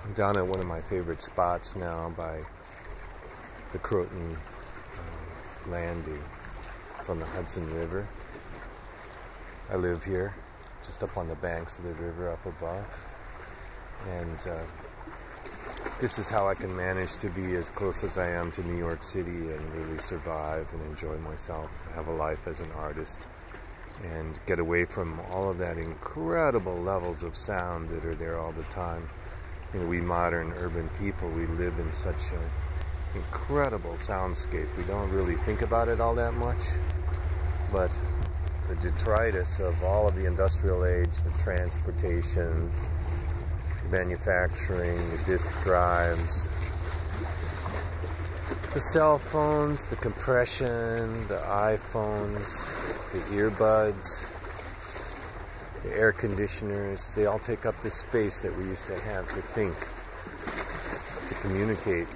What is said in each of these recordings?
I'm down at one of my favorite spots now by the Croton landing. It's on the Hudson River. I live here, just up on the banks of the river up above. And this is how I can manage to be as close as I am to New York City and really survive and enjoy myself, have a life as an artist, and get away from all of that incredible levels of sound that are there all the time. You know, we modern urban people, we live in such an incredible soundscape. We don't really think about it all that much, but the detritus of all of the industrial age, the transportation, the manufacturing, the disk drives, the cell phones, the compression, the iPhones, the earbuds, the air conditioners, they all take up the space that we used to have to think, to communicate.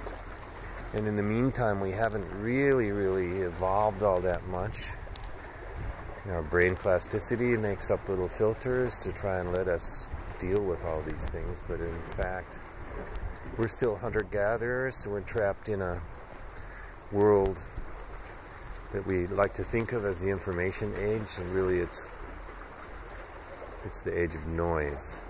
And in the meantime, we haven't really evolved all that much. You know, our brain plasticity makes up little filters to try and let us deal with all these things, but in fact, we're still hunter-gatherers, so we're trapped in a world that we like to think of as the information age, and really it's the age of noise.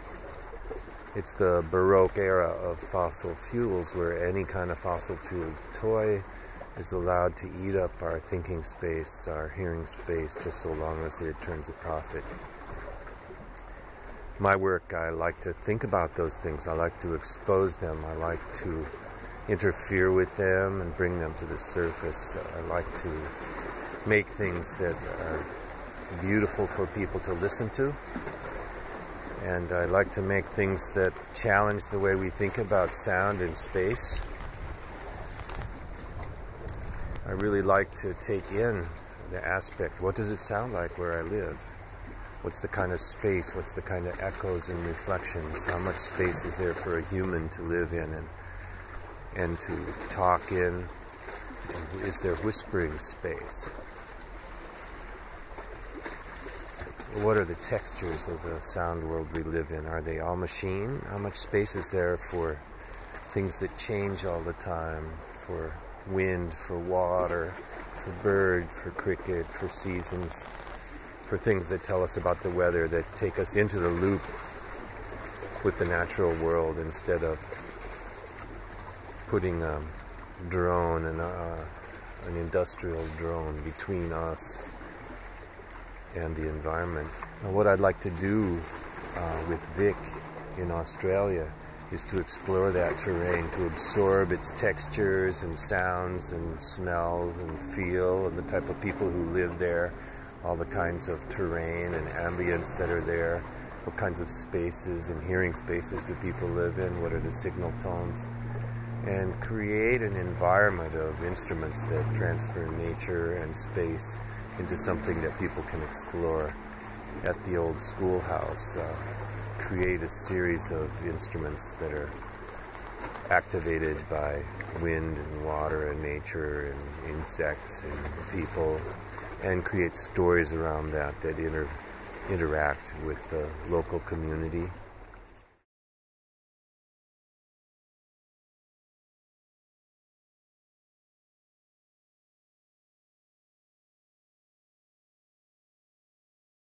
It's the Baroque era of fossil fuels, where any kind of fossil fuel toy is allowed to eat up our thinking space, our hearing space, just so long as it turns a profit. My work, I like to think about those things. I like to expose them. I like to interfere with them and bring them to the surface. I like to make things that are beautiful for people to listen to. And I like to make things that challenge the way we think about sound and space. I really like to take in the aspect. What does it sound like where I live? What's the kind of space? What's the kind of echoes and reflections? How much space is there for a human to live in and to talk in? Is there whispering space? What are the textures of the sound world we live in? Are they all machine? How much space is there for things that change all the time? For wind, for water, for bird, for cricket, for seasons, for things that tell us about the weather, that take us into the loop with the natural world instead of putting a drone and an industrial drone between us and the environment. And what I'd like to do with Vic in Australia is to explore that terrain, to absorb its textures and sounds and smells and feel, and the type of people who live there, all the kinds of terrain and ambience that are there, what kinds of spaces and hearing spaces do people live in, what are the signal tones, and create an environment of instruments that transfer nature and space into something that people can explore. At the old schoolhouse, create a series of instruments that are activated by wind and water and nature and insects and people, and create stories around that interact with the local community.